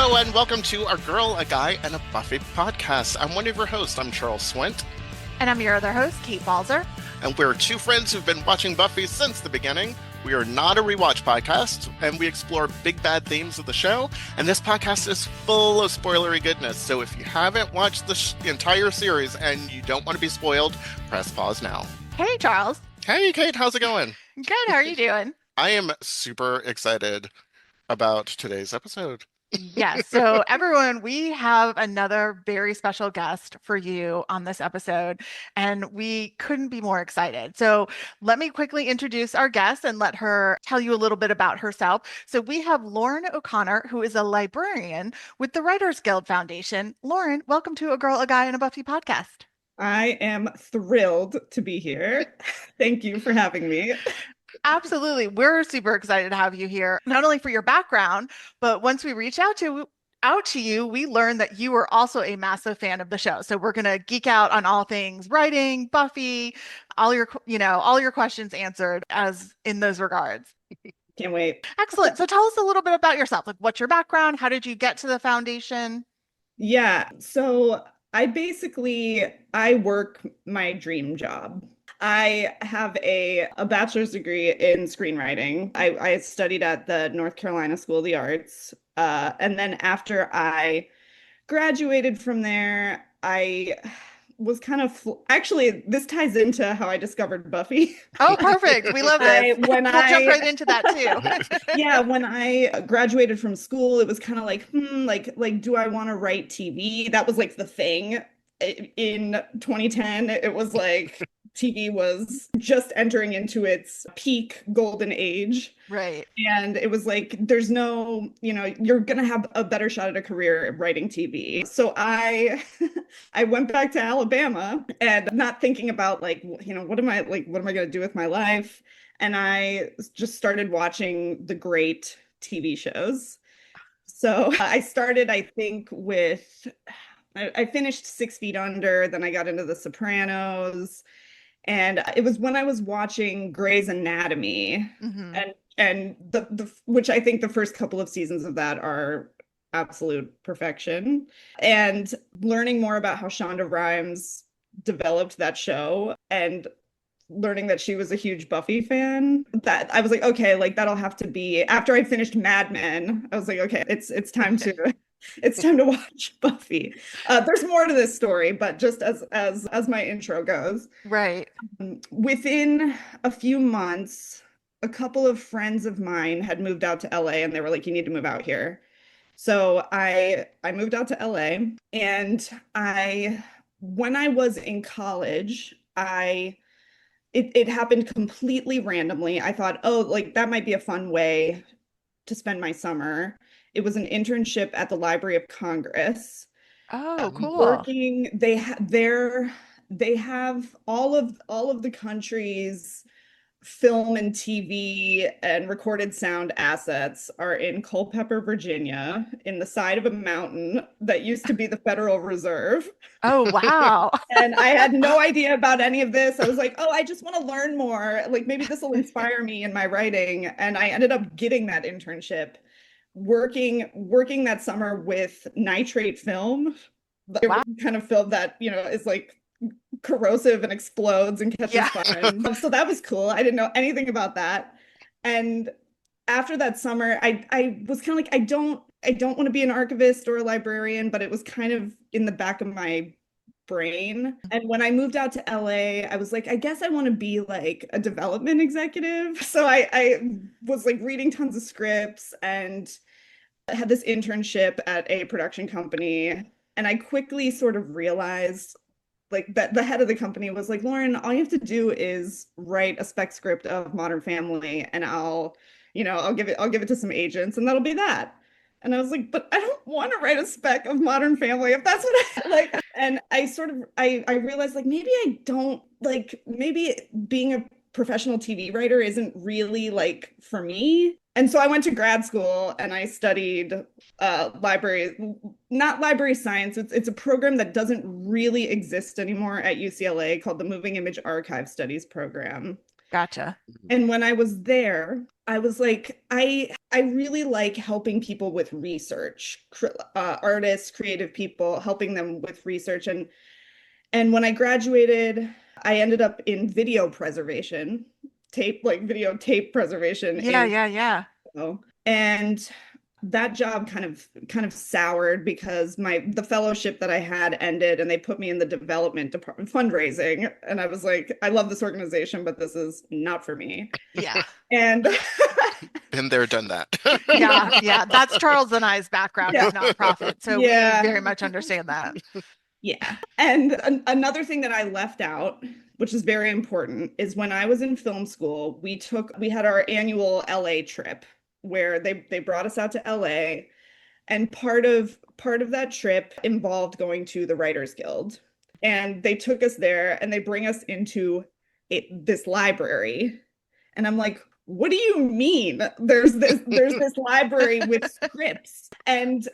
Hello and welcome to A Girl, a Guy, and a Buffy podcast. I'm one of your hosts. I'm Charles Swint. And I'm your other host, Kate Balzer. And we're two friends who've been watching Buffy since the beginning. We are not a rewatch podcast, and we explore big bad themes of the show. And this podcast is full of spoilery goodness. So if you haven't watched the entire series and you don't want to be spoiled, press pause now. Hey, Charles. Hey, Kate. How's it going? Good. How are you doing? I am super excited about today's episode. Yes. So everyone, we have another very special guest for you on this episode, and we couldn't be more excited. So let me quickly introduce our guest and let her tell you a little bit about herself. So we have Lauren O'Connor, who is a librarian with the Writers Guild Foundation. Lauren, welcome to A Girl, a Guy, and a Buffy podcast. I am thrilled to be here. Thank you for having me. Absolutely. We're super excited to have you here, not only for your background, but once we reach out to you, we learned that you are also a massive fan of the show. So we're going to geek out on all things writing, Buffy, all your questions answered as in those regards. Can't wait. Excellent. So tell us a little bit about yourself. Like, what's your background? How did you get to the foundation? Yeah. So I work my dream job. I have a bachelor's degree in screenwriting. I studied at the North Carolina School of the Arts. And then after I graduated from there, I was kind of actually, this ties into how I discovered Buffy. Oh, perfect. We love this. We'll jump right into that too. Yeah, when I graduated from school, it was kind of like, do I want to write TV? That was like the thing. In 2010, it was like TV was just entering into its peak golden age. Right. And it was like, there's no, you're going to have a better shot at a career writing TV. So I went back to Alabama and not thinking about what am I going to do with my life? And I just started watching the great TV shows. So I started, I think, with I finished 6 Feet Under, then I got into The Sopranos, and it was when I was watching Grey's Anatomy, and the which I think the first couple of seasons of that are absolute perfection, and learning more about how Shonda Rhimes developed that show, and learning that she was a huge Buffy fan, that I was like, okay, like that'll have to be after I finished Mad Men. I was like, okay, it's time to. It's time to watch Buffy. There's more to this story, but just as my intro goes. Right. Within a few months, a couple of friends of mine had moved out to LA, and they were like, you need to move out here. So I moved out to LA, and when I was in college, it happened completely randomly. I thought, oh, like that might be a fun way to spend my summer. It was an internship at the Library of Congress. Oh, cool. They have all of the country's film and TV and recorded sound assets are in Culpeper, Virginia, in the side of a mountain that used to be the Federal Reserve. Oh, wow. And I had no idea about any of this. I was like, oh, I just want to learn more. Like maybe this will inspire me in my writing. And I ended up getting that internship. Working that summer with nitrate film, Wow. kind of film that is like corrosive and explodes and catches fire. So that was cool. I didn't know anything about that. And after that summer, I was kind of like, I don't want to be an archivist or a librarian, but it was kind of in the back of my brain. And when I moved out to LA, I was like, I guess I want to be like a development executive. So I was like reading tons of scripts and I had this internship at a production company. And I quickly sort of realized like that the head of the company was like, Lauren, all you have to do is write a spec script of Modern Family and I'll give it to some agents and that'll be that. And I was like, but I don't want to write a spec of Modern Family if that's what I like. And I realized like maybe being a professional TV writer isn't really like for me. And so I went to grad school and I studied not library science. It's a program that doesn't really exist anymore at UCLA called the Moving Image Archive Studies program. Gotcha. And when I was there, I was like, I I really like helping people with research, artists, creative people, helping them with research. And when I graduated, I ended up in video preservation, video tape preservation Yeah, in yeah, yeah. and that job kind of soured because the fellowship that I had ended and they put me in the development department, fundraising, and I was like, I love this organization, but this is not for me. Yeah. And Been there, done that. Yeah, yeah. That's Charles and I's background in nonprofit. So we very much understand that. Yeah. And another thing that I left out, which is very important, is when I was in film school, we had our annual LA trip where they brought us out to LA, and part of that trip involved going to the Writers Guild. And they took us there and they bring us into this library. And I'm like, what do you mean there's this library with scripts? And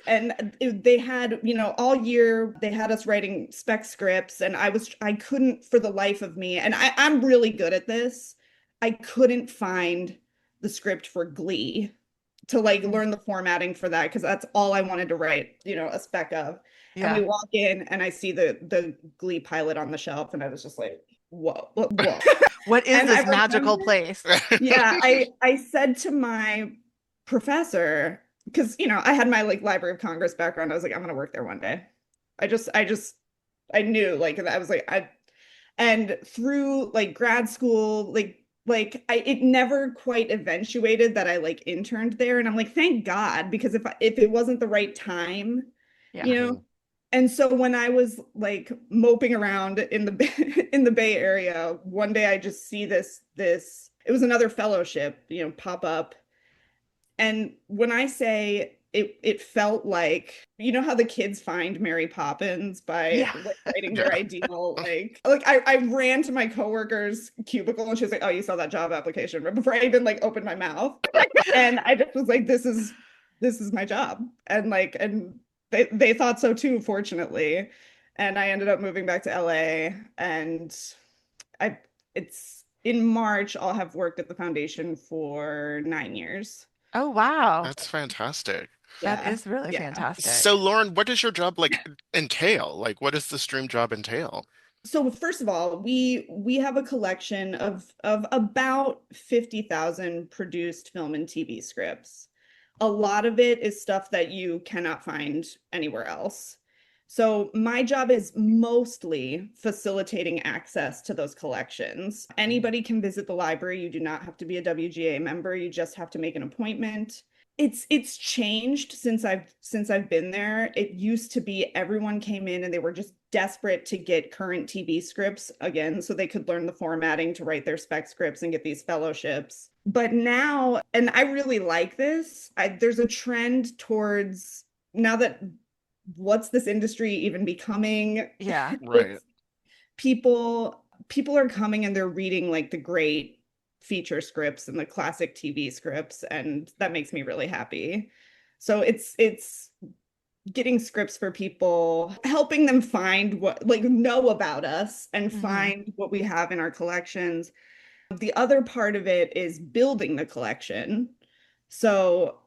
they had, all year they had us writing spec scripts, and I couldn't for the life of me, and I'm really good at this, I couldn't find the script for Glee to learn the formatting for that, because that's all I wanted to write, a spec of. Yeah. And we walk in and I see the Glee pilot on the shelf, and I was just like, whoa. What is this magical place? Yeah, I said to my professor, because I had my Library of Congress background, I was like, I'm gonna work there one day. I knew, I was like, and through grad school, it never quite eventuated that I interned there, and I'm like, thank God, because if it wasn't the right time, And so when I was moping around in the Bay Area, one day I just see this, it was another fellowship, pop up. And when I say it felt like, how the kids find Mary Poppins by writing their ideal, I ran to my coworker's cubicle and she was like, oh, you saw that job application, right before I even opened my mouth. And I just was like, this is my job. And they thought so too, fortunately. And I ended up moving back to LA, and it's in March, I'll have worked at the foundation for 9 years. Oh, wow. That's fantastic. That is really fantastic. So Lauren, what does your job entail? What does this dream job entail? So first of all, we have a collection of about 50,000 produced film and TV scripts. A lot of it is stuff that you cannot find anywhere else. So my job is mostly facilitating access to those collections. Anybody can visit the library. You do not have to be a WGA member. You just have to make an appointment. It's changed since I've been there. It used to be everyone came in and they were just desperate to get current TV scripts again, so they could learn the formatting to write their spec scripts and get these fellowships. But now, and I really like this, there's a trend towards, now that what's this industry even becoming? Yeah, right. People are coming and they're reading the great feature scripts and the classic TV scripts, and that makes me really happy. So it's getting scripts for people, helping them find what know about us and find what we have in our collections. The other part of it is building the collection. So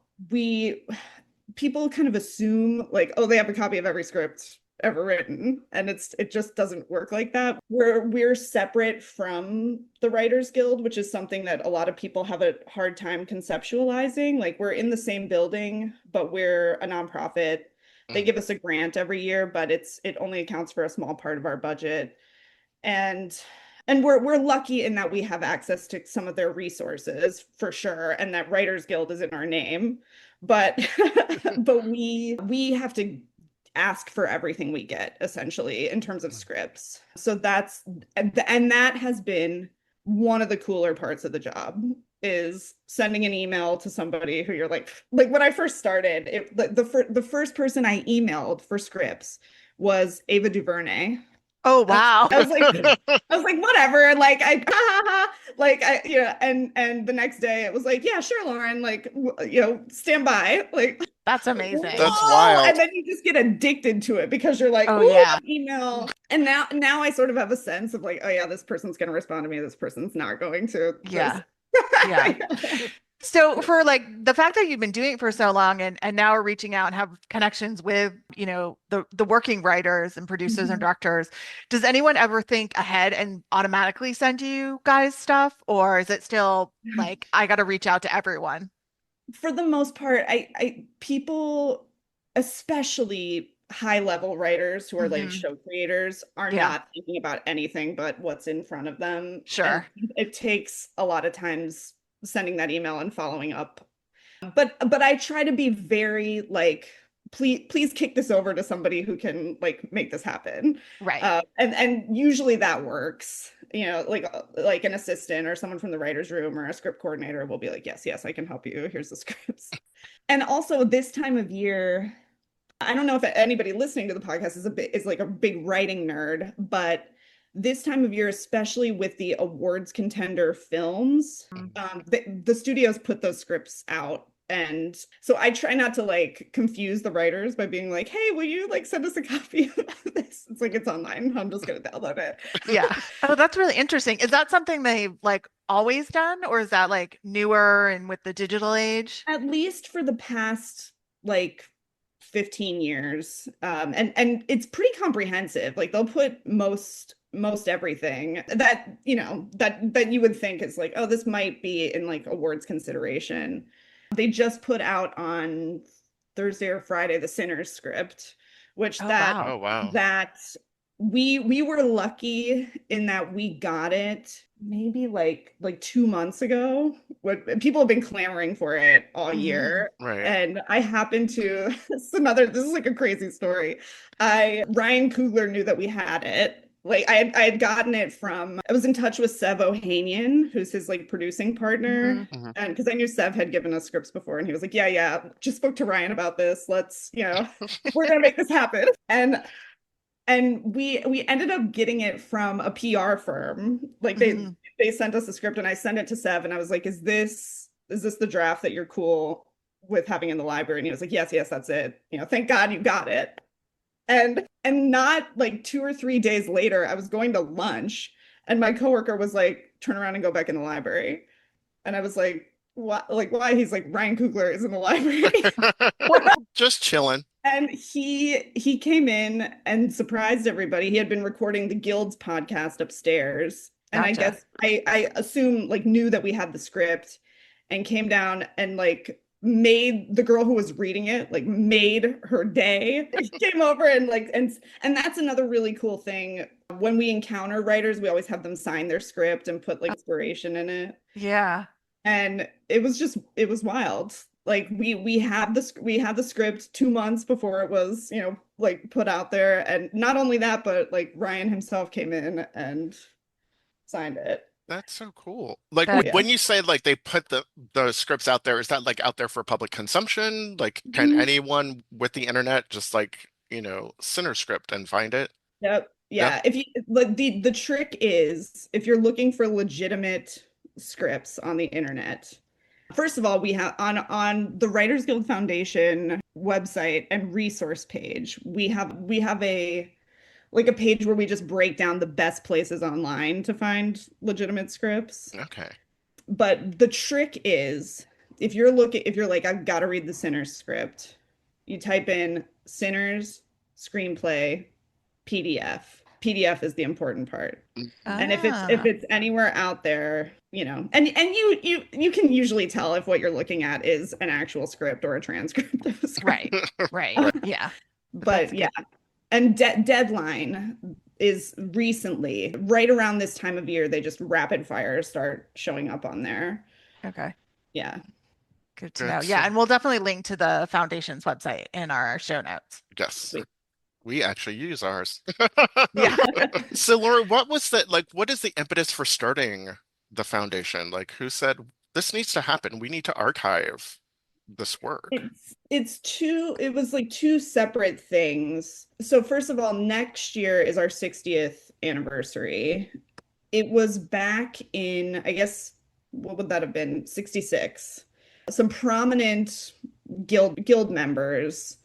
people kind of assume oh, they have a copy of every script ever written, and it just doesn't work like that. We're separate from the Writers Guild, which is something that a lot of people have a hard time conceptualizing. We're in the same building, but we're a nonprofit. They give us a grant every year, but it only accounts for a small part of our budget. And we're lucky in that we have access to some of their resources for sure, and that Writers Guild is in our name. But but we have to ask for everything we get, essentially, in terms of scripts. So and that has been one of the cooler parts of the job, is sending an email to somebody who you're like when I first started, the first person I emailed for scripts was Ava DuVernay. Oh, wow. I was like, whatever. And the next day it was like, yeah, sure, Lauren, stand by. That's amazing. That's wild. And then you just get addicted to it because you're like, oh yeah, email. And now I sort of have a sense of oh yeah, this person's going to respond to me. This person's not going to. Yeah. Yeah. So for like the fact that you've been doing it for so long and now are reaching out and have connections with, the working writers and producers and Mhm. directors, does anyone ever think ahead and automatically send you guys stuff? Or is it still like I got to reach out to everyone? For the most part, I people, especially high level writers who are like Hmm. show creators, are Yeah, not thinking about anything but what's in front of them. And sure. it takes a lot of times sending that email and following up. But I try to be very like, please kick this over to somebody who can like make this happen. Right. And usually that works. Like an assistant or someone from the writer's room or a script coordinator will be like, yes, I can help you. Here's the scripts. And also this time of year, I don't know if anybody listening to the podcast is like a big writing nerd, but this time of year, especially with the awards contender films, the studios put those scripts out. And so I try not to like confuse the writers by being like, hey, will you like send us a copy of this? It's like it's online. I'm just gonna download it. Yeah. Oh, that's really interesting. Is that something they've like always done, or is that like newer and with the digital age? At least for the past like 15 years. And it's pretty comprehensive. Like they'll put most everything that that you would think is like, oh, this might be in like awards consideration. They just put out on Thursday or Friday the Sinner's script, which Oh, that wow. Oh, wow. that we were lucky in that we got it maybe like 2 months ago. What people have been clamoring for it all Mhm. year. Right. And I happened to this is like a crazy story. Ryan Coogler knew that we had it. Like I had gotten it from, I was in touch with Sev Ohanian, who's his like producing partner. Mhm. Mhm. And because I knew Sev had given us scripts before, and he was like, yeah, just spoke to Ryan about this. Let's, we're gonna make this happen. And we ended up getting it from a PR firm. Like Mhm. they sent us a script and I sent it to Sev and I was like, is this the draft that you're cool with having in the library? And he was like, yes, that's it. Thank God you got it. And not like 2 or 3 days later, I was going to lunch and my coworker was like, turn around and go back in the library. And I was like, what? Like, why? He's like, Ryan Coogler is in the library. Just chilling. And he came in and surprised everybody. He had been recording the Guild's podcast upstairs. And I Gotcha. guess I assume like knew that we had the script and came down and like made the girl who was reading it like made her day. He came over and like and that's another really cool thing. When we encounter writers, we always have them sign their script and put like inspiration in it. Yeah. And it was wild. Like we had the script 2 months before it was like put out there, and not only that, but like Ryan himself came in and signed it. That's so cool. Like That Yeah. when you say like they put the scripts out there, is that like out there for public consumption? Like can Mhm. anyone with the internet just like, center script and find it? Yep. Yeah. Yeah, if you like, the trick is if you're looking for legitimate scripts on the internet. First of all, we have on the Writers Guild Foundation website and resource page, we have a page where we just break down the best places online to find legitimate scripts. Okay. But the trick is if you're like, I've got to read the Sinners script, you type in Sinners screenplay PDF. PDF is the important part. And if Ah, it's anywhere out there, and you can usually tell if what you're looking at is an actual script or a transcript of a right. script. Right. Yeah. That's But yeah, good. and Deadline is recently, right around this time of year, they just rapid fire start showing up on there. Okay. Yeah. Good to know. Good. Yeah, So and we'll definitely link to the foundation's website in our show notes. yes, Sweet. we actually use ours. Yeah. So Laura, what is the impetus for starting the foundation? Like who said this needs to happen? We need to archive this work. It was like two separate things. So first of all, next year is our 60th anniversary. It was back in, I guess, what would that have been? 66. Some prominent guild members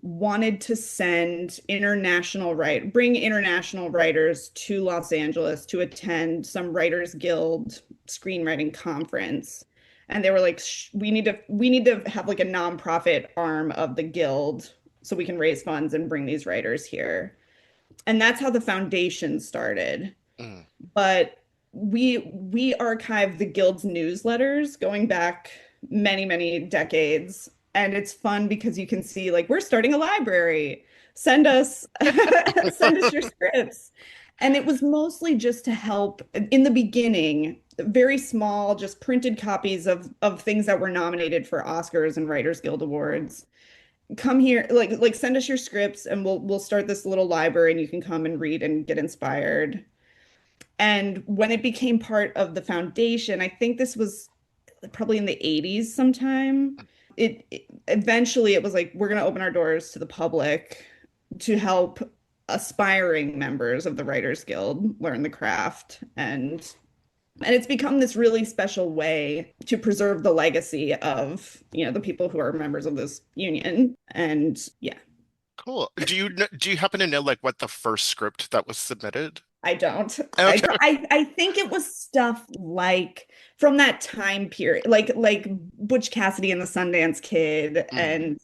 wanted to bring international writers to Los Angeles to attend some Writers Guild screenwriting conference. And they were like, we need to have like a nonprofit arm of the guild so we can raise funds and bring these writers here. And that's how the foundation started. Mm. But we archive the guild's newsletters going back many, many decades. And it's fun because you can see like, we're starting a library. Send us send us your scripts. And it was mostly just to help in the beginning, very small, just printed copies of things that were nominated for Oscars and Writers Guild Awards. Come here, like send us your scripts and we'll start this little library and you can come and read and get inspired. And when it became part of the foundation, I think this was probably in the 80s sometime, it eventually it was like, we're going to open our doors to the public to help aspiring members of the Writers Guild learn the craft. And it's become this really special way to preserve the legacy of, the people who are members of this union. And yeah. Cool. Do you happen to know like what the first script that was submitted? I don't. Okay. I think it was stuff like from that time period, like Butch Cassidy and the Sundance Kid, and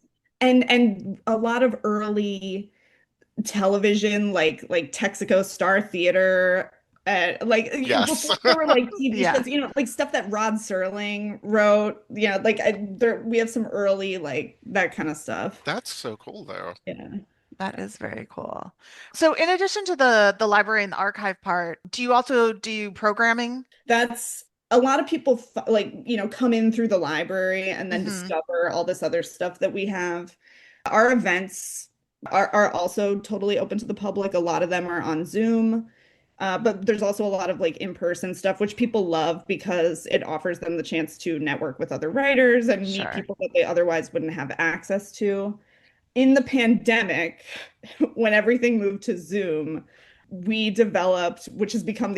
a lot of early television, like Texaco Star Theater, Yes. before there were like TV Yeah. shows, like stuff that Rod Serling wrote. We have some early like that kind of stuff. That's so cool though. Yeah. That is very cool. So in addition to the library and the archive part, do you also do programming? That's a lot of people come in through the library and then discover all this other stuff that we have. Our events are also totally open to the public. A lot of them are on Zoom, but there's also a lot of like in-person stuff, which people love because it offers them the chance to network with other writers and meet people that they otherwise wouldn't have access to. In the pandemic, when everything moved to Zoom, we developed, which has become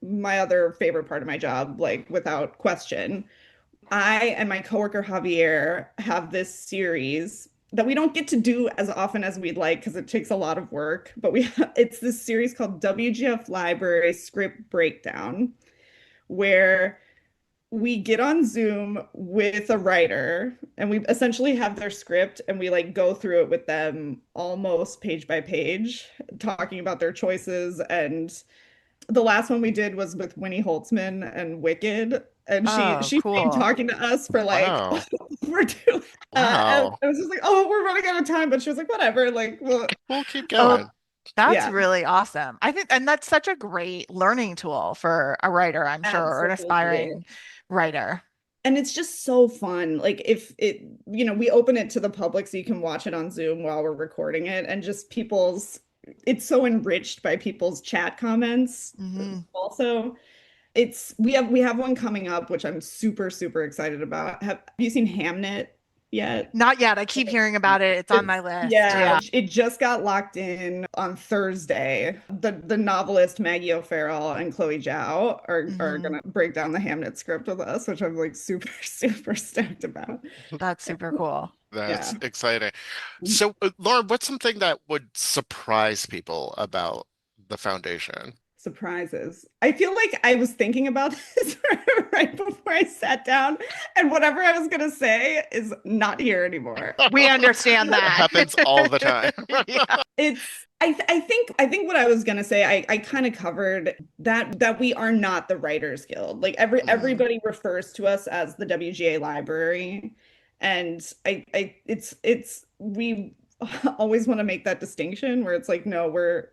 my other favorite part of my job, like without question. I and my coworker Javier have this series that we don't get to do as often as we'd like because it takes a lot of work, but it's this series called WGF Library Script Breakdown, where we get on Zoom with a writer and we essentially have their script and we like go through it with them almost page by page, talking about their choices. And the last one we did was with Winnie Holtzman and Wicked. And she cool. stayed talking to us for like, Wow. we're doing. Wow. I was just like, oh, we're running out of time. But she was like, whatever, like, We'll keep going. That's really awesome. I think, and that's such a great learning tool for a writer, I'm sure, or an aspiring writer. And it's just so fun. Like if it, we open it to the public so you can watch it on Zoom while we're recording it, and just it's so enriched by people's chat comments. Also, we have one coming up, which I'm super, super excited about. Have you seen Hamnet yet? Not yet. I keep hearing about it. It's on my list. Yeah, it just got locked in on Thursday. The novelist Maggie O'Farrell and Chloe Zhao are gonna break down the Hamnet script with us, which I'm like super, super stoked about. That's super cool. That's exciting. So, Lauren, what's something that would surprise people about the foundation? Surprises. I feel like I was thinking about this right before I sat down, and whatever I was going to say is not here anymore. We understand that. It happens all the time. I think what I was going to say, I kind of covered that we are not the Writers Guild. Like everybody refers to us as the WGA Library, and we always want to make that distinction where it's like, no, we're,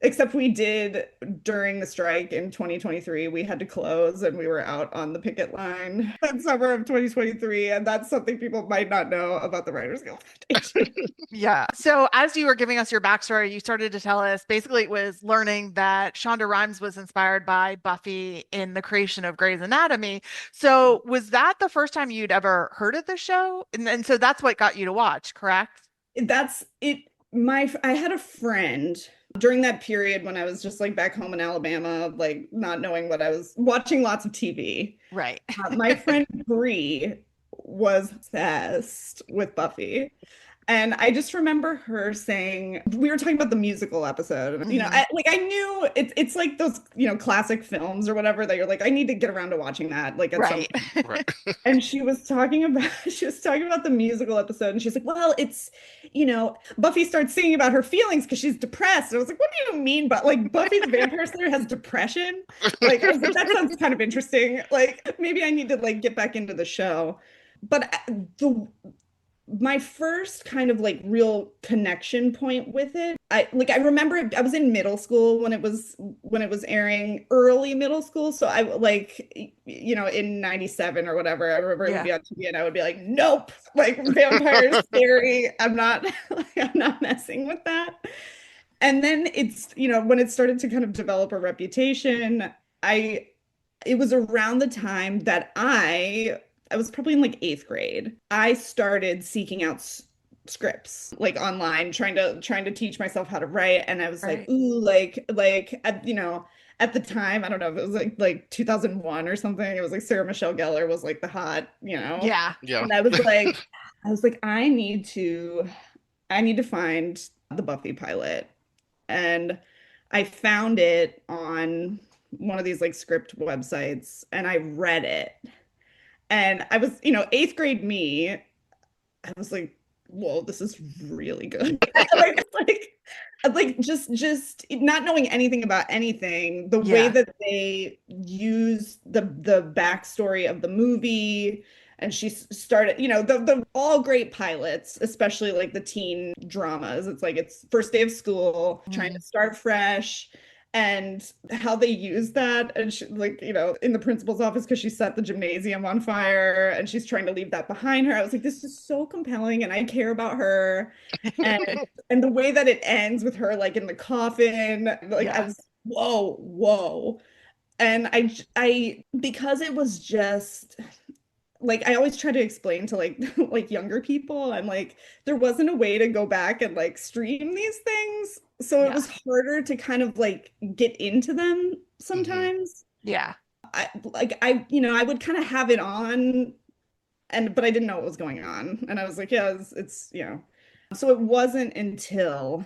except we did during the strike in 2023, we had to close and we were out on the picket line in summer of 2023. And that's something people might not know about the Writers Guild Foundation. Yeah. So as you were giving us your backstory, you started to tell us basically it was learning that Shonda Rhimes was inspired by Buffy in the creation of Grey's Anatomy. So was that the first time you'd ever heard of the show? And so that's what got you to watch, correct? That's it. I had a friend during that period when I was just like back home in Alabama, like not knowing what I was watching, lots of TV. Right. My friend Bree was obsessed with Buffy. And I just remember her saying, we were talking about the musical episode, and Mhm. I knew it's like those, classic films or whatever that you're like, I need to get around to watching that, like at some Right. point. Right. And she was talking about the musical episode, and she's like, well, it's, Buffy starts singing about her feelings because she's depressed. And I was like, what do you mean? But like Buffy the Vampire Slayer has depression? Like, I was like, that sounds kind of interesting. Like, maybe I need to like get back into the show. But the my first kind of like real connection point with it, I remember I was in middle school when it was airing, early middle school. So I like, in 97 or whatever, I remember it would Yeah. be on TV and I would be like, nope, like vampires scary. I'm not I'm not messing with that. And then it's, when it started to kind of develop a reputation, I it was around the time that I was probably in like 8th grade. I started seeking out scripts like online, trying to teach myself how to write. And I was like, Right. ooh, at the time, I don't know if it was like 2001 or something. It was like Sarah Michelle Gellar was like the hot. Yeah. Yeah. And I was like, I need to find the Buffy pilot. And I found it on one of these like script websites and I read it. And I was, 8th grade me, I was like, whoa, this is really good. Just not knowing anything about anything, the way Yeah. that they use the backstory of the movie, and she started, the all great pilots, especially like the teen dramas. It's like it's first day of school, trying to Mhm. start fresh, and how they use that. And she, like, in the principal's office because she set the gymnasium on fire and she's trying to leave that behind her. I was like, this is so compelling and I care about her. And the way that it ends with her like in the coffin, like I Yeah. was, whoa, whoa. And I because it was just like I always try to explain to like like younger people, and like there wasn't a way to go back and like stream these things, so it Yeah. was harder to kind of like get into them Hmm. sometimes. Yeah. I would kind of have it on, but I didn't know what was going on, and I was like, yeah, it's. So it wasn't until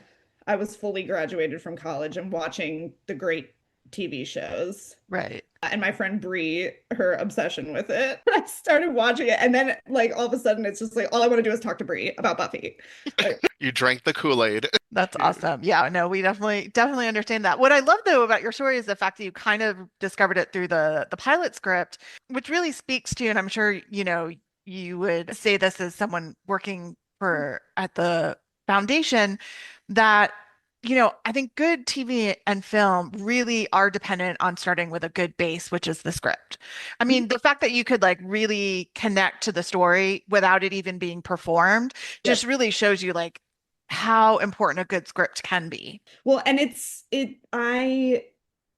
I was fully graduated from college and watching the great TV shows Right. and my friend Bree, her obsession with it. I started watching it, and then like all of a sudden, it's just like all I want to do is talk to Bree about Buffy. Like, You drank the Kool-Aid. That's awesome. Yeah, no, we definitely understand that. What I love though about your story is the fact that you kind of discovered it through the pilot script, which really speaks to, and I'm sure, you would say this as someone working for at the foundation, that, I think good TV and film really are dependent on starting with a good base, which is the script. I mean, the fact that you could like really connect to the story without it even being performed yep. just really shows you like how important a good script can be. Well, and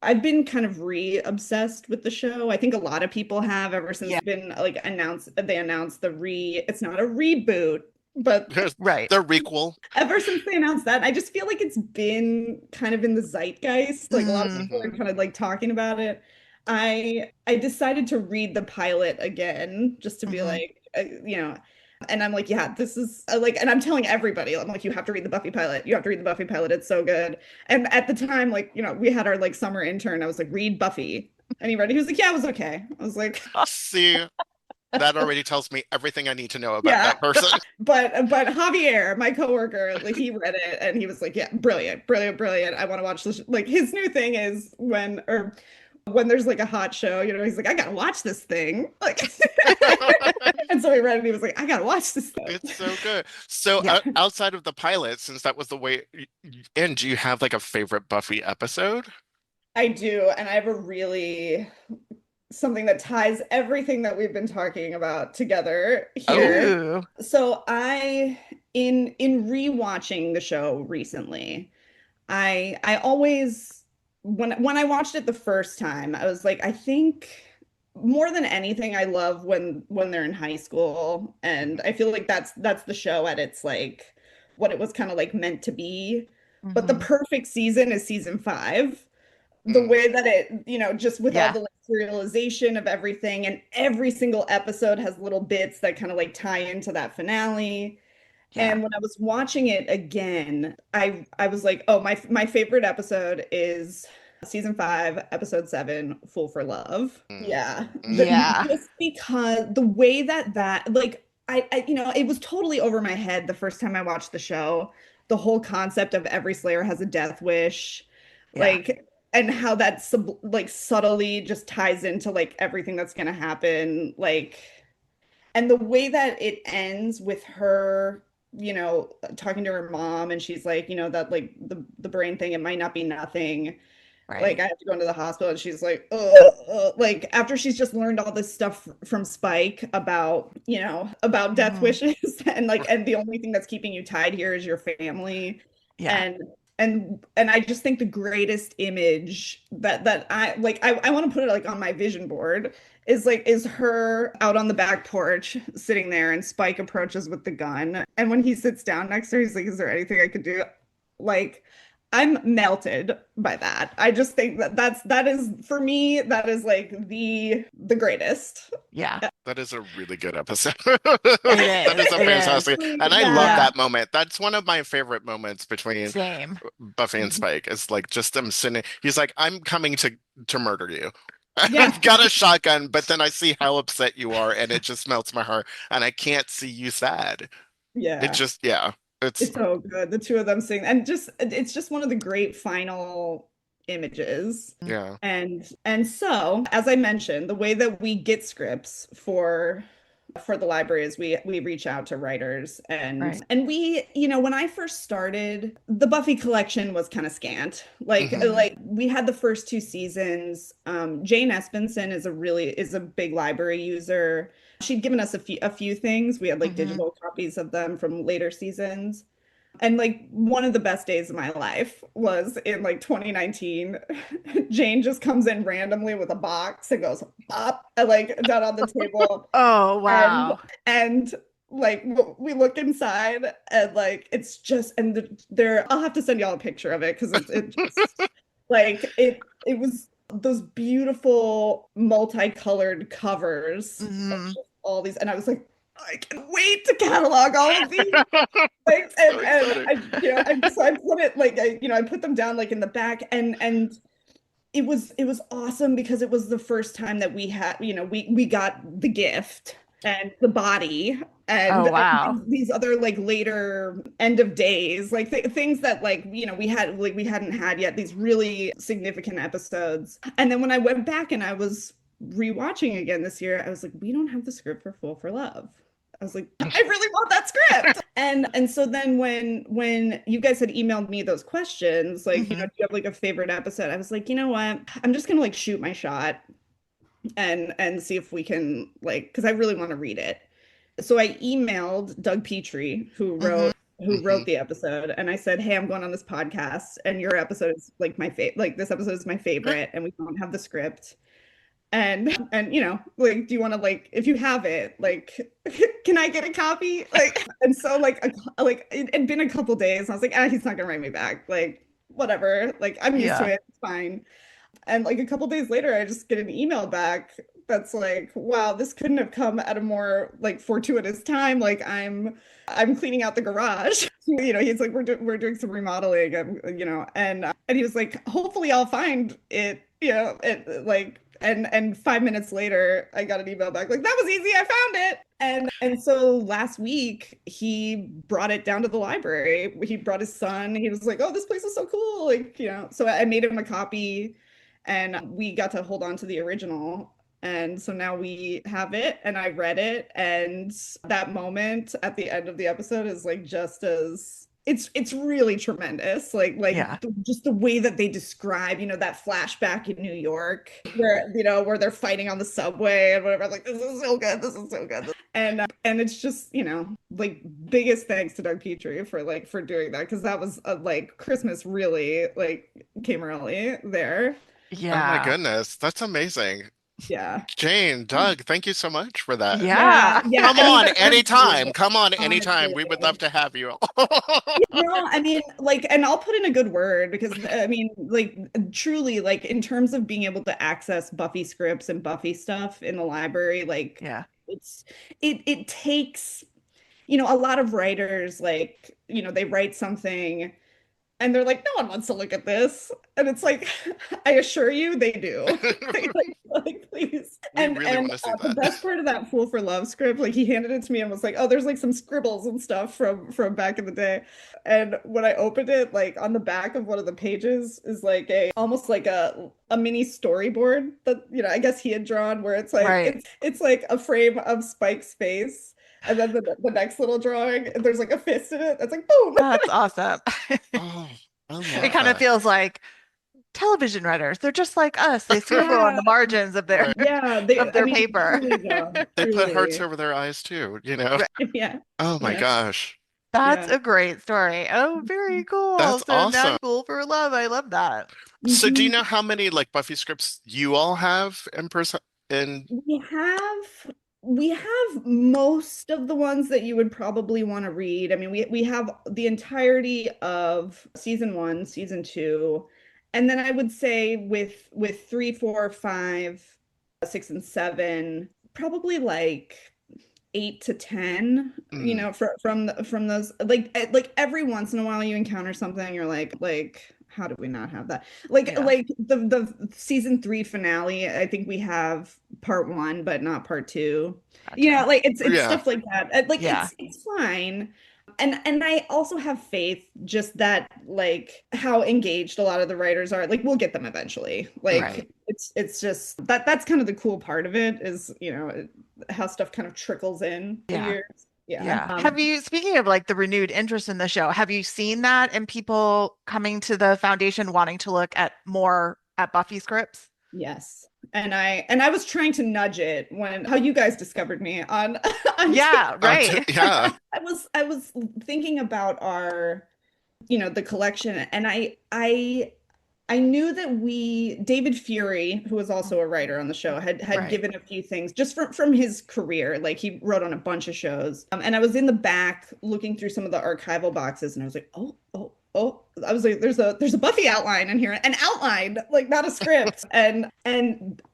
I've been kind of re-obsessed with the show. I think a lot of people have ever since Yeah, it's been like they announced it's not a reboot, but right. The requel. ever since they announced that, I just feel like it's been kind of in the zeitgeist. Like a lot of people are Hmm. kind of like talking about it. I decided to read the pilot again just to be Hmm. like, and I'm like, yeah, this is like, and I'm telling everybody, I'm like, you have to read the Buffy pilot. You have to read the Buffy pilot. It's so good. And at the time, like, we had our like summer intern. I was like, read Buffy. And he read it. He was like, yeah, it was okay. I was like, See, that already tells me everything I need to know about yeah. that person. But Javier, my coworker, like he read it and he was like, yeah, brilliant, brilliant, brilliant. I want to watch this. Like his new thing is when there's like a hot show, he's like, I gotta watch this thing. Like and so he read it and he was like, I gotta watch this thing. It's so good. So Yeah. outside of the pilot, since that was the way in, do you have like a favorite Buffy episode? I do, and I have a really something that ties everything that we've been talking about together here. Oh, So in rewatching the show recently, I always when I watched it the first time, I was like, I think more than anything, I love when they're in high school, and I feel like that's the show at its like what it was kind of like meant to be. But the hmm. perfect season is season 5. The Mm. way that it, just with all Yeah. the like serialization of everything, and every single episode has little bits that kind of like tie into that finale. Yeah. And when I was watching it again, I was like, oh, my favorite episode is season 5, episode 7, Fool for Love. Yeah. Yeah. Just because the way that like it was totally over my head the first time I watched the show. The whole concept of every Slayer has a death wish, Yeah. like, and how that like subtly just ties into like everything that's gonna happen, like, and the way that it ends with her, talking to her mom, and she's like, that like the brain thing, it might not be nothing. Right. Like I have to go into the hospital, and she's like, like after she's just learned all this stuff from Spike about, about death wishes and like, and the only thing that's keeping you tied here is your family. Yeah. And I just think the greatest image that I like, I want to put it like on my vision board is her out on the back porch sitting there, and Spike approaches with the gun, and when he sits down next to her, he's like, is there anything I could do? Like, I'm melted by that. I just think that is for me, that is like the greatest. Yeah. That is a really good episode. It That is a is. fantastic, and I love Yeah. that moment. That's one of my favorite moments between Same. Buffy and Spike. It's like just them sitting. He's like, "I'm coming to murder you." Yeah. I've got a shotgun, but then I see how upset you are, and it just melts my heart, and I can't see you sad. Yeah. It just, yeah, It's so good. The two of them sing, and just it's just one of the great final images. yeah. And so, as I mentioned, the way that we get scripts for the library is we reach out to writers, and Right. and we, when I first started, the Buffy collection was kind of scant. Like Mhm. like we had the first 2 seasons. Jane Espenson is a big library user. She'd given us a few things. We had like digital copies of them from later seasons. And like one of the best days of my life was in like 2019. Jane just comes in randomly with a box and goes up, and like down on the table. Oh, wow. And like we look inside, and like it's just, and there, I'll have to send y'all a picture of it, because it just like it was those beautiful multicolored covers of just all these, and I was like, I can't wait to catalog all of these. Like, So and so I put it like, I put them down like in the back, and it was awesome, because it was the first time that we had, we got the gift and the body, and, Oh, wow. and these other like later end of days, like things that like, we hadn't had yet, these really significant episodes. And then when I went back and I was rewatching again this year, I was like, we don't have the script for Fool for Love. I was like, I really want that script. And so then when you guys had emailed me those questions, like, do you have like a favorite episode? I was like, you know what? I'm just gonna like shoot my shot and see if we can, like, because I really want to read it. So I emailed Doug Petrie, who wrote the episode, and I said, hey, I'm going on this podcast, and your episode is like my favorite, like this episode is my favorite, and we don't have the script. And like, do you want to, like, if you have it, like, can I get a copy? Like, and so like it had been a couple days, and I was like, he's not gonna write me back, like, whatever, like, I'm used to it, it's fine. And like a couple days later, I just get an email back that's like, wow, this couldn't have come at a more like fortuitous time. Like, I'm cleaning out the garage. He's like, we're doing some remodeling, and he was like, hopefully I'll find it, like, and 5 minutes later, I got an email back like, that was easy, I found it. And so last week he brought it down to the library. He brought his son. He was like, oh, this place is so cool, like, so I made him a copy, and we got to hold on to the original. And so now we have it, and I read it, and that moment at the end of the episode is like just as it's really tremendous. Like just the way that they describe, that flashback in New York where they're fighting on the subway and whatever. Like, this is so good. This is so good. And it's just, like, biggest thanks to Doug Petrie for doing that, because that was like Christmas really like came early there. Yeah. Oh my goodness, that's amazing. Yeah. Jane, Doug, thank you so much for that. Yeah. Come on anytime. Come on anytime. We would love to have you. I mean, like, and I'll put in a good word, because I mean, like, truly, like, in terms of being able to access Buffy scripts and Buffy stuff in the library, like, Yeah. it takes, a lot of writers, like, they write something and they're like, no one wants to look at this. And it's like, I assure you they do. Please. We And really want to see the that. best part of that Fool for Love script, like he handed it to me and was like, oh, there's like some scribbles and stuff from back in the day. And when I opened it, like on the back of one of the pages is like almost like a mini storyboard that, I guess he had drawn, where it's like Right. it's like a frame of Spike's face. And then the next little drawing, there's like a fist in it. That's like, boom. That's awesome. Oh, I love It kind of that. feels like television writers. They're just like us. They scribble on the Yeah. margins of their Right. Yeah, of their paper. truly though, They put hearts truly. over their eyes too, Right. Yeah, Oh my yeah, gosh. That's yeah. a great story. Oh, very cool. That's So now awesome. Fool for Love. I love that. So do you Mhm. know how many like Buffy scripts you all have in person in We have most of the ones that you would probably want to read. I mean, we have the entirety of season 1, season 2, and then I would say with 3, 4, 5, 6, and 7, probably like 8 to 10, mm, from those, like every once in a while you encounter something you're like how do we not have that, Yeah. like the season 3 finale. I think we have part 1 but not part 2. Gotcha. Like it's yeah. stuff like that. Like Yeah. it's fine. And I also have faith just that, like, how engaged a lot of the writers are. Like, we'll get them eventually. Right. Like, it's just that's kind of the cool part of it, is, how stuff kind of trickles in the Yeah. years. Yeah. Yeah. Speaking of like the renewed interest in the show, have you seen that in people coming to the foundation wanting to look at more at Buffy scripts? Yes. And I was trying to nudge it when how you guys discovered me on on Yeah, TikTok. right. Yeah. I was thinking about our, the collection, and I knew that David Fury, who was also a writer on the show, had Right. given a few things just from his career. Like, he wrote on a bunch of shows. And I was in the back looking through some of the archival boxes, and I was like, oh, oh, oh. I was like, there's a Buffy outline in here, an outline, like, not a script. And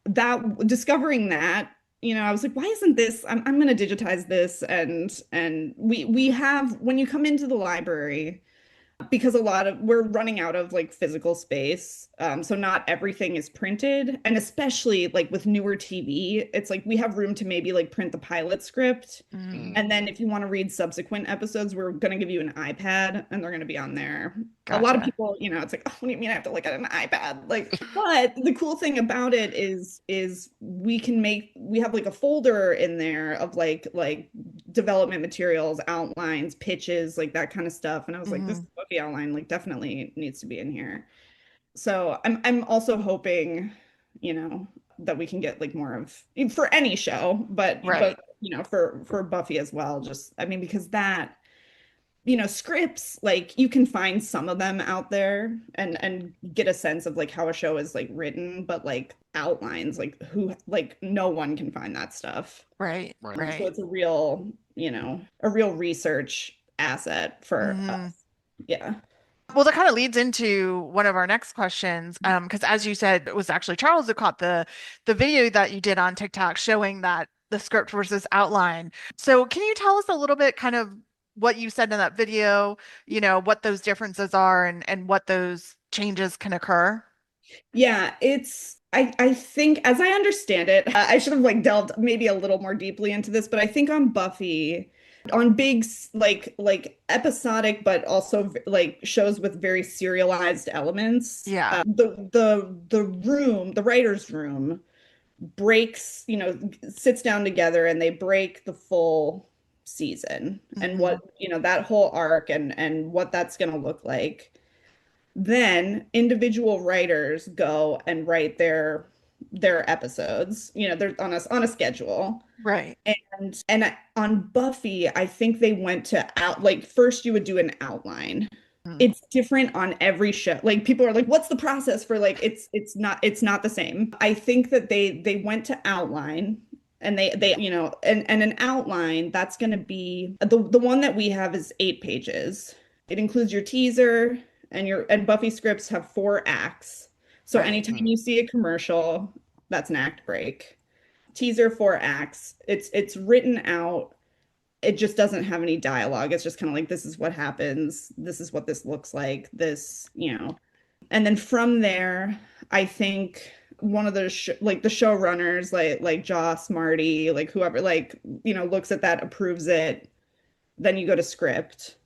that, discovering that, I was like, why isn't this? I'm gonna digitize this, and we have, when you come into the library, because we're running out of, like, physical space, so not everything is printed, and especially like with newer TV, it's like we have room to maybe like print the pilot script, Mm, and then if you want to read subsequent episodes, we're going to give you an iPad and they're going to be on there. A lot of gotcha. people, it's like, oh, what do you mean I have to look at an iPad? Like, but the cool thing about it is we have like a folder in there of like development materials, outlines, pitches, like that kind of stuff. And I was like, this Hmm. Buffy outline, like, definitely needs to be in here. So I'm also hoping, that we can get like more of, for any show, but Right. for Buffy as well. Just, I mean, because that, scripts, like, you can find some of them out there and get a sense of like how a show is like written, but like outlines, like no one can find that stuff. Right. Right. So Right. it's a real research asset for Hmm. us. Yeah. Well, that kind of leads into one of our next questions. Because as you said, it was actually Charles who caught the video that you did on TikTok showing that the script versus outline. So can you tell us a little bit kind of what you said in that video, what those differences are and what those changes can occur? Yeah, I think, as I understand it, I should have like delved maybe a little more deeply into this, but I think on Buffy, on big like episodic, but also like shows with very serialized elements, Yeah. the writer's room breaks, sits down together and they break the full season and Hmm. what, that whole arc and what that's going to look like. Then individual writers go and write their episodes. They're on a schedule. Right. And on Buffy, I think they went to out, like, first you would do an outline. Mm. It's different on every show. Like, people are like, what's the process for, like, it's not the same. I think that they went to outline, and they and an outline, that's going to be the one that we have is 8 pages. It includes your teaser, and Buffy scripts have 4 acts. So Right. anytime you see a commercial, that's an act break. Teaser, 4 acts. It's written out it just doesn't have any dialogue. It's just kind of like, this is what happens, this is what this looks like, this, and then from there, I think one of the like the showrunners, like Joss, Marty, like whoever, like, looks at that, approves it, then you go to script.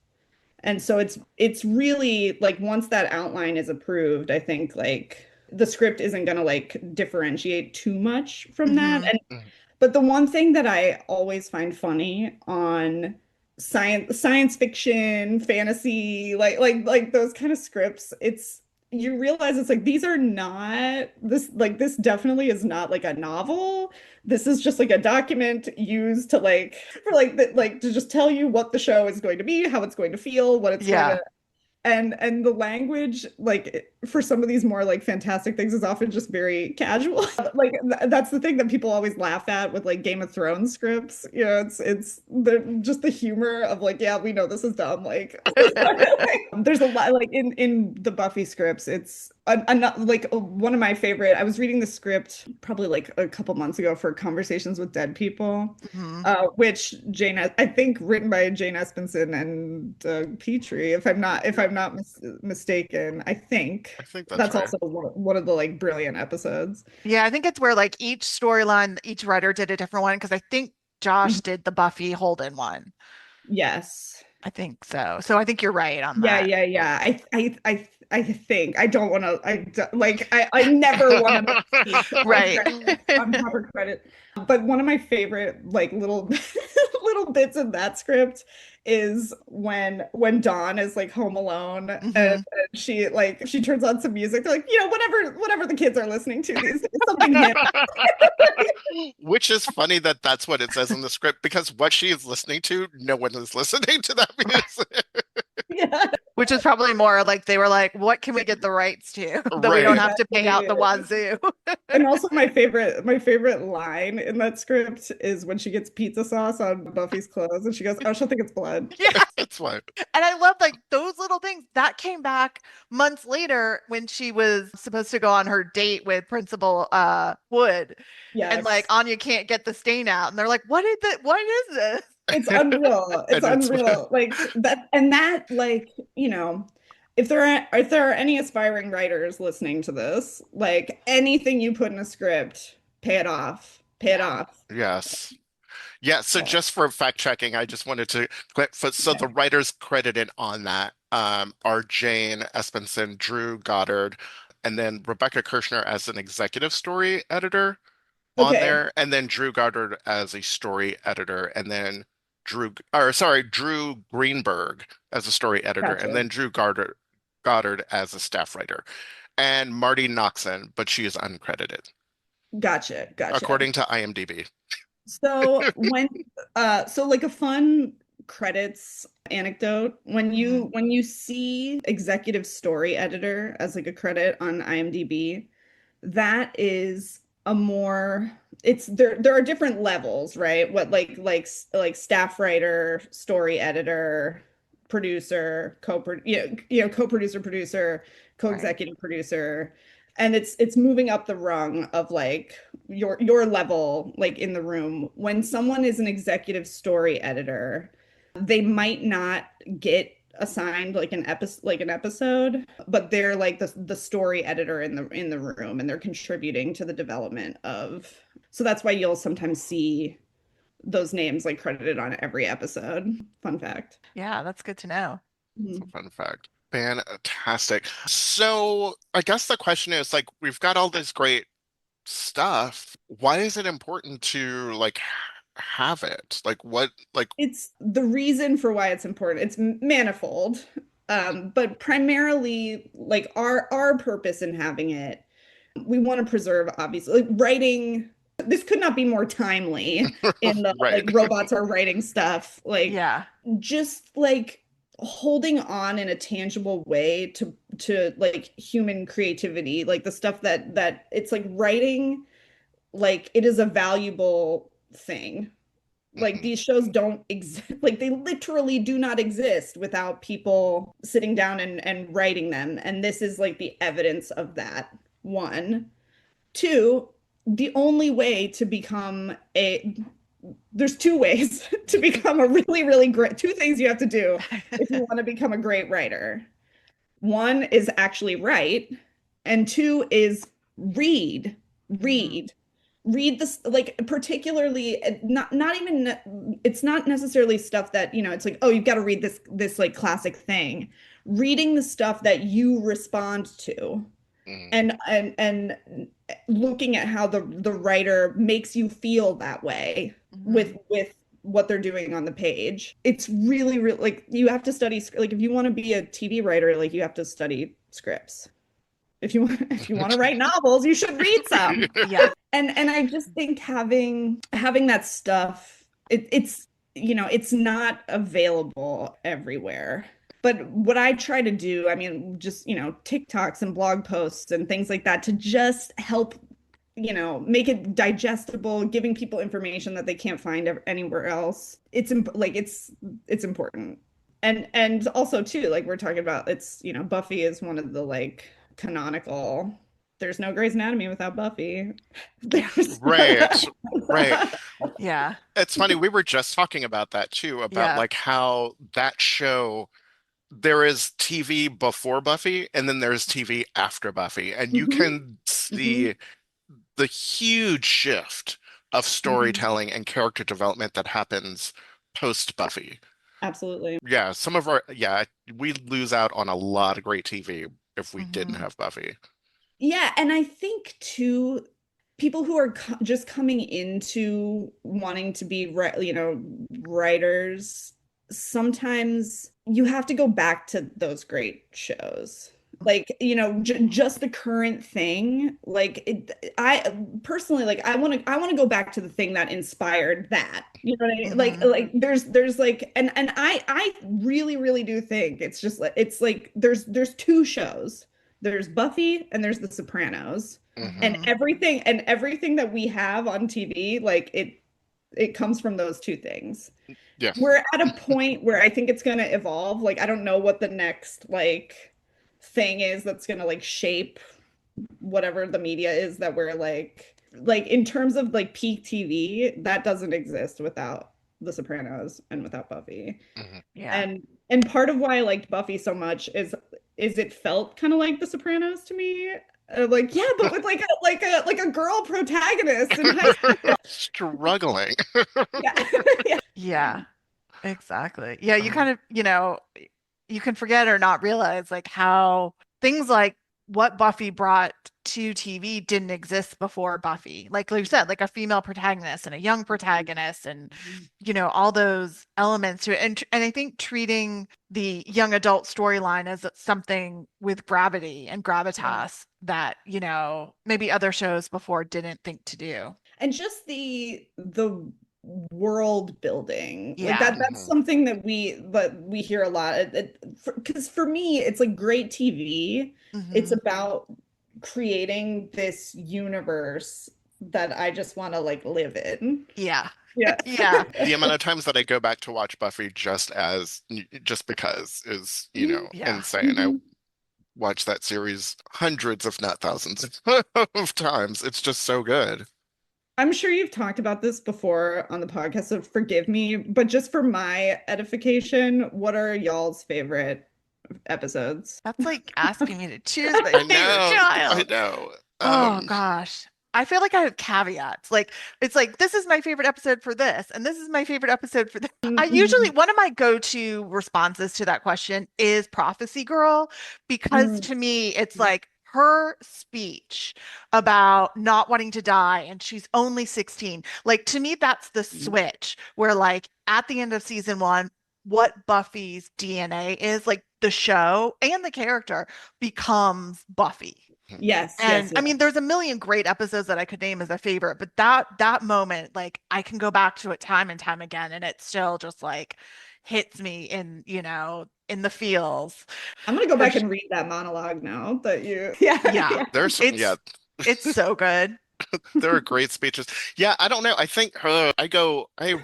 And so it's really like, once that outline is approved, I think like the script isn't going to like differentiate too much from that. And but the one thing that I always find funny on science fiction, fantasy, like those kind of scripts, you realize it's like, these are not this definitely is not like a novel. This is just like a document used to like for like to just tell you what the show is going to be, how it's going to feel, what it's going to, and the language, like for some of these more like fantastic things, is often just very casual. Like that's the thing that people always laugh at with like Game of Thrones scripts. It's just the humor of like, yeah, we know this is dumb. Like, there's a lot like in the Buffy scripts. It's like one of my favorite. I was reading the script probably like a couple months ago for Conversations with Dead People, which I think written by Jane Espenson and Doug Petrie, if I'm not mistaken. I think that's right. Also one of the like brilliant episodes. Yeah, I think it's where like each storyline, each writer did a different one, because I think Josh did the Buffy Holden one. Yes. I think so. So I think you're right on that. Yeah. I think I don't want to. I never want to right on proper credit. But one of my favorite like little bits of that script is when Dawn is like home alone, and she turns on some music. They're like, whatever the kids are listening to these days, something hip. Which is funny that's what it says in the script, because what she is listening to, no one is listening to that music. Yeah. Which is probably more like they were like, what can we get the rights to that we don't have to pay out the wazoo? And also my favorite line in that script is when she gets pizza sauce on Buffy's clothes and she goes, oh, she'll think it's blood. Yeah. That's fine. And I love like those little things that came back months later when she was supposed to go on her date with Principal Wood. Yes. And like, Anya can't get the stain out. And they're like, what is this? It's unreal. It's unreal. Like that, and that, like, if there are any aspiring writers listening to this, like anything you put in a script, pay it off. Yes. Yeah. So just for fact checking, I just wanted to click. So the writers credited on that are Jane Espenson, Drew Goddard, and then Rebecca Kirshner as an executive story editor on there, and then Drew Goddard as a story editor, and then Drew Greenberg as a story editor, and then Drew Goddard as a staff writer, and Marty Noxon, but she is uncredited. Gotcha. According to IMDb. So so like a fun credits anecdote, when you see executive story editor as like a credit on IMDb, that is a more, there are different levels, right? What like staff writer, story editor, producer, co-producer, producer, co-executive producer, and it's moving up the rung of like your level, like in the room. When someone is an executive story editor, they might not get assigned like an episode, but they're like the story editor in the room, and they're contributing to the development of. So that's why you'll sometimes see those names like credited on every episode. Fun fact. Yeah, that's good to know. That's a fun fact. Fantastic. So I guess the question is, like, we've got all this great stuff. Why is it important to like have it? Like what, like it's the reason for why it's important. It's manifold. But primarily like our purpose in having it, we want to preserve, obviously, like writing. This could not be more timely in the like robots are writing stuff. Like, just like holding on in a tangible way to like human creativity, like the stuff that it's like writing, like it is a valuable thing. Like these shows don't exist, like they literally do not exist without people sitting down and writing them. And this is like the evidence of that. One. Two, the only way to become there's two ways to become a really, really great, two things you have to do if you want to become a great writer. One is actually write, and two is read. Read. Read this, like, particularly not even, it's not necessarily stuff that, it's like, oh, you've got to read this like classic thing. Reading the stuff that you respond to, and looking at how the writer makes you feel that way with what they're doing on the page. It's really, really, like, you have to study, like, if you want to be a TV writer, like, you have to study scripts. If you want to write novels, you should read some. Yeah. And I just think having that stuff, it's it's not available everywhere. But what I try to do, I mean, just, TikToks and blog posts and things like that to just help, make it digestible, giving people information that they can't find anywhere else. It's important. And also too, like we're talking about, it's, Buffy is one of the like canonical. There's no Grey's Anatomy without Buffy. Right. Yeah. It's funny, we were just talking about that too, about like how that show, there is TV before Buffy and then there's TV after Buffy, and you can see the huge shift of storytelling and character development that happens post Buffy. Absolutely. Yeah, we lose out on a lot of great TV if we didn't have Buffy. Yeah, and I think too, people who are just coming into wanting to be, writers, sometimes you have to go back to those great shows. Like, just the current thing. Like, I personally, like, I want to go back to the thing that inspired that. You know what I mean? Like there's like, and I really, really do think it's just like, there's two shows. There's Buffy and there's The Sopranos. And everything that we have on TV, like, it comes from those two things. Yeah. We're at a point where I think it's going to evolve. Like, I don't know what the next like thing is that's going to like shape whatever the media is that we're like in terms of like peak TV, that doesn't exist without The Sopranos and without Buffy. Yeah. And part of why I liked Buffy so much is it felt kind of like The Sopranos to me. Like, yeah, but with like a girl protagonist in high school. Struggling. Yeah, exactly. Yeah, you kind of, you can forget or not realize like how things like what Buffy brought to TV didn't exist before Buffy. Like you said, like a female protagonist and a young protagonist and, all those elements to it. And I think treating the young adult storyline as something with gravity and gravitas that, maybe other shows before didn't think to do. And just the world building, Yeah. like that's something that we hear a lot, because for me it's like great TV. It's about creating this universe that I just want to like live in. Yeah. Yeah. The amount of times that I go back to watch Buffy just because is, insane. I watch that series hundreds, if not thousands of times. It's just so good. I'm sure you've talked about this before on the podcast, so forgive me, but just for my edification, what are y'all's favorite episodes? That's like asking me to choose my favorite child. I know. Oh gosh. I feel like I have caveats. Like, it's like, this is my favorite episode for this, and this is my favorite episode for this. I usually, one of my go-to responses to that question is Prophecy Girl, because to me, it's like her speech about not wanting to die, and she's only 16. Like, to me, that's the switch where, like, at the end of season 1, what Buffy's DNA is, like, the show and the character becomes Buffy. Yes. And I mean, there's a million great episodes that I could name as a favorite, but that moment, like, I can go back to it time and time again, and it still just like hits me in, in the feels. I'm gonna go back and read that monologue now that you It's so good. There are great speeches. Yeah, I don't know. I think I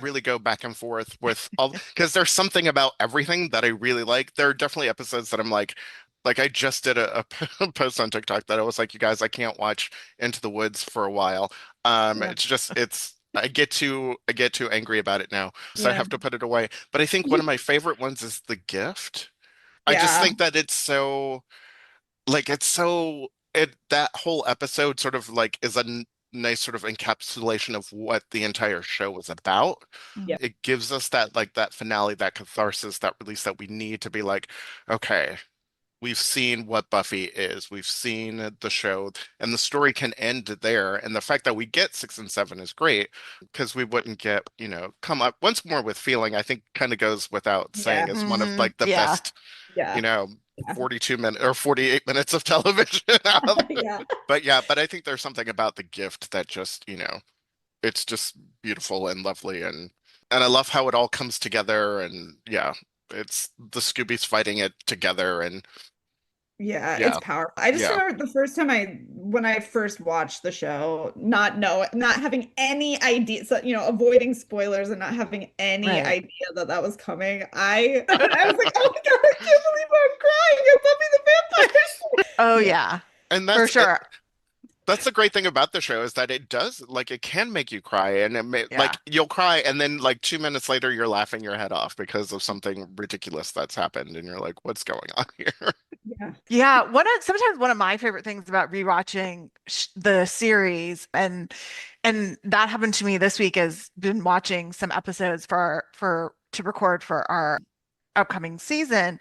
really go back and forth with all, because there's something about everything that I really like. There are definitely episodes that I'm like I just did a post on TikTok that I was like, you guys, I can't watch Into the Woods for a while. It's I get too angry about it now, so I Yeah. have to put it away. But I think one of my favorite ones is The Gift. I just Yeah. think that it's so like it's so it that whole episode sort of like is a nice sort of encapsulation of what the entire show was about. Yeah. It gives us that like that finale, that catharsis, that release that we need to be like, okay, we've seen what Buffy is. We've seen the show, and the story can end there. And the fact that we get 6 and 7 is great because we wouldn't get, come up once more with feeling, I think kind of goes without saying Yeah. is one of Mhm. like the Yeah. best, Yeah. you know, Yeah. 42 minutes or 48 minutes of television out. Yeah. But yeah, but I think there's something about The Gift that just, it's just beautiful and lovely and I love how it all comes together and yeah, it's the Scoobies fighting it together and Yeah, it's yeah, powerful. I just yeah. remember the first time when I first watched the show, not having any idea, so, avoiding spoilers and not having any Right. idea that that was coming. I was like, oh my God, I can't believe I'm crying at Buffy the Vampire Slayer. Oh Yeah, yeah, And for sure. that's the great thing about the show is that it does like it can make you cry and Yeah. like you'll cry and then like 2 minutes later you're laughing your head off because of something ridiculous that's happened and you're like, what's going on here? yeah, Yeah, sometimes one of my favorite things about rewatching the series and that happened to me this week is been watching some episodes for to record for our upcoming season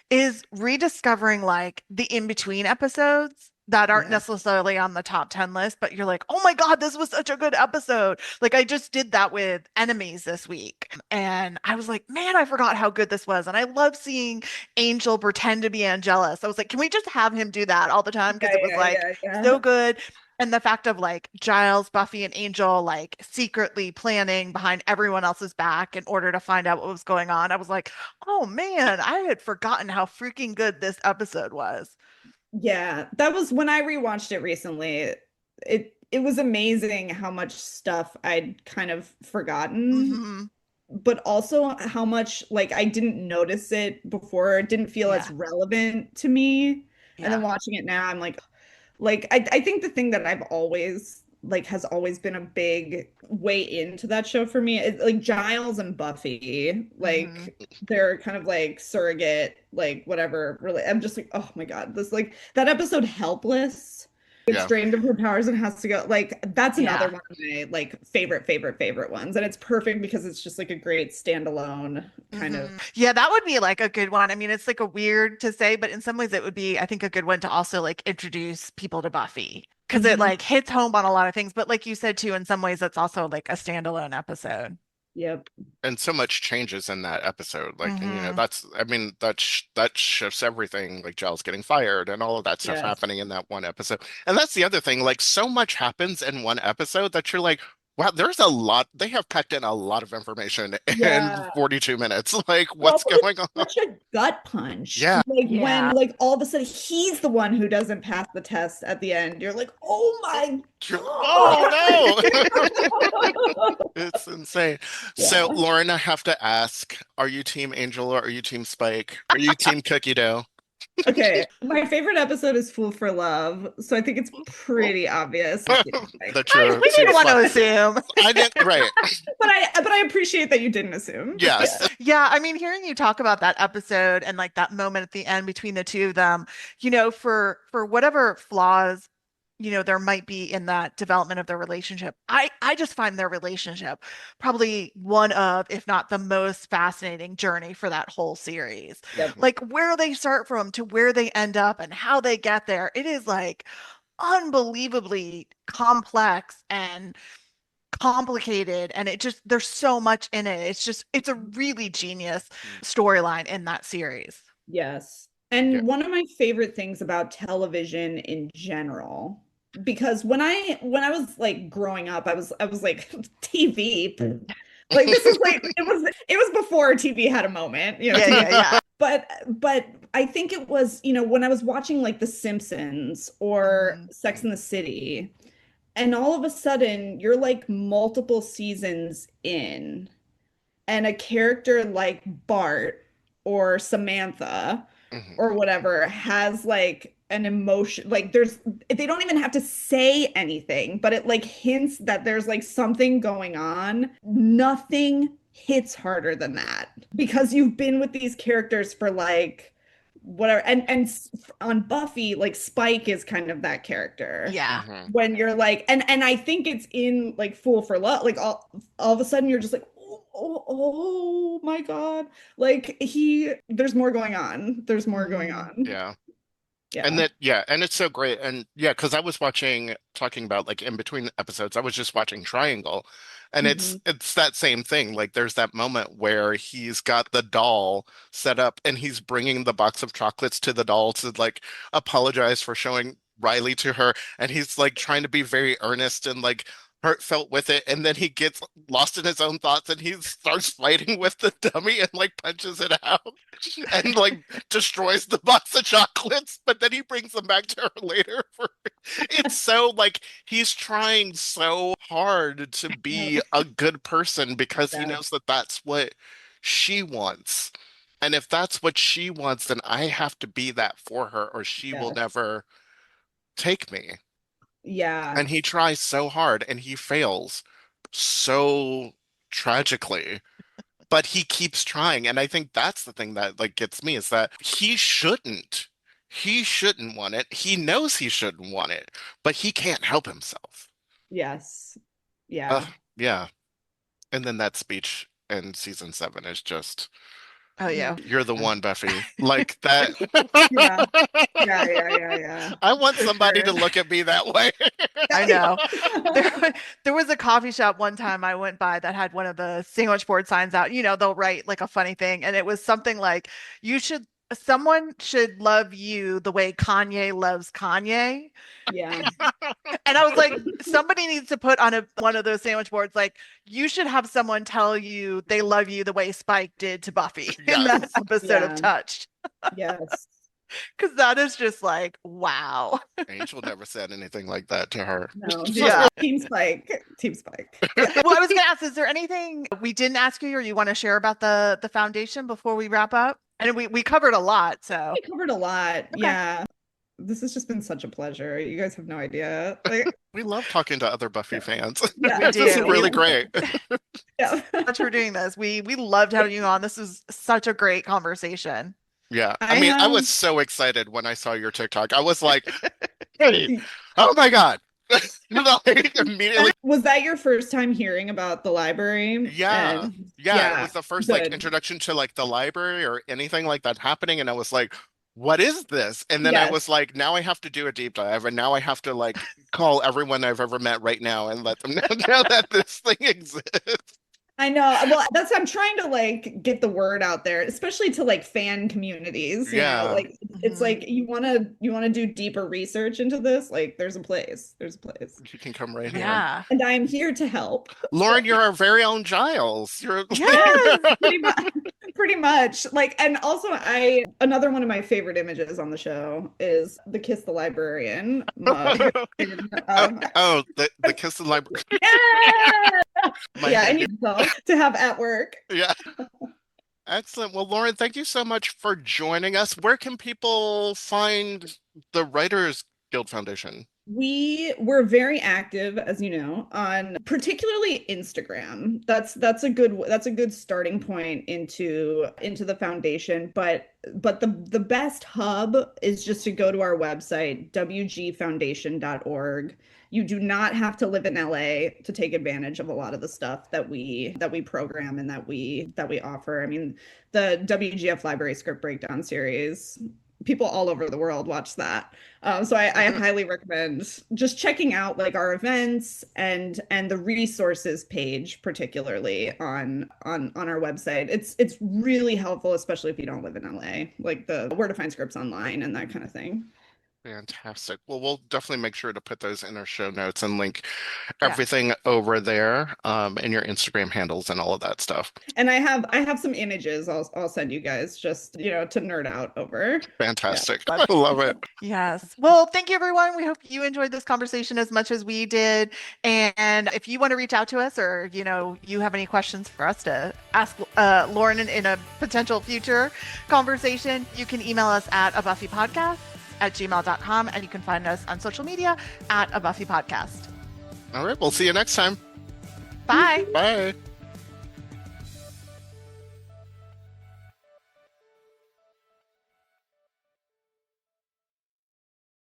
is rediscovering like the in-between episodes that aren't yeah, necessarily on the top 10 list, but you're like, oh my God, this was such a good episode. Like I just did that with Enemies this week. And I was like, man, I forgot how good this was. And I love seeing Angel pretend to be Angelus. I was like, can we just have him do that all the time? Because yeah, it was yeah, like yeah, yeah. so good. And the fact of like Giles, Buffy, and Angel like secretly planning behind everyone else's back in order to find out what was going on. I was like, oh man, I had forgotten how freaking good this episode was. Yeah, that was when I rewatched it recently. It was amazing how much stuff I'd kind of forgotten, Hmm. but also how much like I didn't notice it before. It didn't feel Yeah, as relevant to me. And then yeah. watching it now, I'm like I think the thing that I've always like has always been a big way into that show for me is like Giles and Buffy. Hmm. Like they're kind of like surrogate, like whatever. Really, I'm just like, oh my God, this like that episode Helpless gets Yeah. drained of her powers and has to go. Like that's another Yeah. one of my like favorite ones. And it's perfect because it's just like a great standalone kind of Yeah, that would be like a good one. I mean, it's like a weird to say, but in some ways it would be, I think, a good one to also like introduce people to Buffy because it Mhm. like hits home on a lot of things. But like you said too, in some ways it's also like a standalone episode. Yep. And so much changes in that episode. Like, Hmm. that's, I mean, that shifts everything, like Giles getting fired and all of that stuff Yes. happening in that one episode. And that's the other thing, like so much happens in one episode that you're like, wow, there's a lot, they have packed in a lot of information in Yeah. 42 minutes. Like, But what's also it's going on? such a gut punch. Yeah. Like when Yeah. like all of a sudden he's the one who doesn't pass the test at the end. You're like, oh my Oh God. no. It's insane. So, Yeah. Lauren, I have to ask, are you team Angel or are you team Spike? Are you team Cookie Dough? Okay. My favorite episode is Fool for Love. So I think it's pretty obvious. Like, That you're We team didn't want to Spike. assume. I didn't, right. but I appreciate that you didn't assume. Yeah. Yes. Yeah, I mean, hearing you talk about that episode and like that moment at the end between the two of them, for whatever flaws, there might be in that development of their relationship. I just find their relationship probably one of, if not the most fascinating journey for that whole series. Yep. Mhm. Like where they start from to where they end up and how they get there. It is like unbelievably complex and complicated and it just there's so much in it. It's a really genius storyline in that series. Yes. Yeah. And one of my favorite things about television in general, because when I was like growing up, I was like TV. Like this is like it was before TV had a moment, Yeah, TV. yeah, yeah. But I think it was, when I was watching like The Simpsons or Mhm. Sex and the City, and all of a sudden you're like multiple seasons in and a character like Bart or Samantha Mhm. or whatever has like an emotion, like they don't even have to say anything, but it like hints that there's like something going on. Nothing hits harder than that because you've been with these characters for like whatever. And on Buffy, like Spike is kind of that character. Yeah. Mhm. When you're like, and I think it's in like Fool for Love, like all of a sudden you're just like, oh my God. Like there's more going on. There's more going on. Yeah. Yeah. And it's so great. And yeah, because I was talking about like in between episodes, I was just watching Triangle, and it's that same thing. Like there's that moment where he's got the doll set up and he's bringing the box of chocolates to the doll to like apologize for showing Riley to her, and he's like trying to be very earnest and like heartfelt with it, and then he gets lost in his own thoughts and he starts fighting with the dummy and like punches it out and like destroys the box of chocolates, but then he brings them back to her later for it's so like he's trying so hard to be a good person because he knows that that's what she wants, and if that's what she wants, then I have to be that for her or she will never take me. Yeah. And he tries so hard and he fails so tragically, but he keeps trying. And I think that's the thing that like gets me is that he shouldn't want it. He knows he shouldn't want it, but he can't help himself. Yes. Yeah. Yeah. And then that speech in season 7 is just, Oh yeah. you're the one, Buffy. Like that. Yeah. I want somebody to look at me that way. I know. There was a coffee shop one time I went by that had one of the sandwich board signs out. You know, they'll write like a funny thing, and it was something like, someone should love you the way Kanye loves Kanye. Yeah. And I was like, somebody needs to put on one of those sandwich boards, like, you should have someone tell you they love you the way Spike did to Buffy in that episode of Touched. Yes. Because that is just like, wow. Angel never said anything like that to her. No. Yeah. Team Spike. Well, I was going to ask, is there anything we didn't ask you or you want to share about the foundation before we wrap up? And we covered a lot, so. We covered a lot. Okay. Yeah. This has just been such a pleasure. You guys have no idea. Like, We love talking to other Buffy fans. Yeah, we This is do. really great. yeah. Much for doing this. We loved having you on. This was such a great conversation. Yeah. I mean, I was so excited when I saw your TikTok. I was like, hey, oh my God. Like, immediately. Was that your first time hearing about the library? Yeah. Yeah. It was the first like Good. introduction to like the library or anything like that happening. And I was like, what is this? And then I Yes. was like, now I have to do a deep dive. And now I have to like call everyone I've ever met right now and let them know that this thing exists. I know. Well, I'm trying to like get the word out there, especially to like fan communities. You know, like it's like you want to do deeper research into this. Like there's a place. You can come right here. Yeah. And I'm here to help. Lauren, you're our very own Giles. You're Yes, pretty much. Like, and also another one of my favorite images on the show is the Kiss the Librarian mug. The Kiss the Library. Yeah, I need to have at work. Yeah. Excellent. Well, Lauren, thank you so much for joining us. Where can people find the Writers Guild Foundation? We're very active, as you know, on particularly Instagram. That's a good starting point into the foundation. But the best hub is just to go to our website, wgfoundation.org. You do not have to live in LA to take advantage of a lot of the stuff that we program and that we offer. I mean, the WGF Library Script Breakdown series, people all over the world watch that. So I highly recommend just checking out like our events and the resources page, particularly on our website. It's really helpful, especially if you don't live in LA, like the where to find scripts online and that kind of thing. Fantastic. Well, we'll definitely make sure to put those in our show notes and link everything over there, and your Instagram handles and all of that stuff. And I have some images I'll send you guys just, to nerd out over. Fantastic. Yeah. I love it. Yes. Well, thank you, everyone. We hope you enjoyed this conversation as much as we did. And if you want to reach out to us or, you have any questions for us to ask Lauren in a potential future conversation, you can email us at abuffypodcast @gmail.com. And you can find us on social media @A Buffy Podcast. All right, we'll see you next time. Bye. Bye.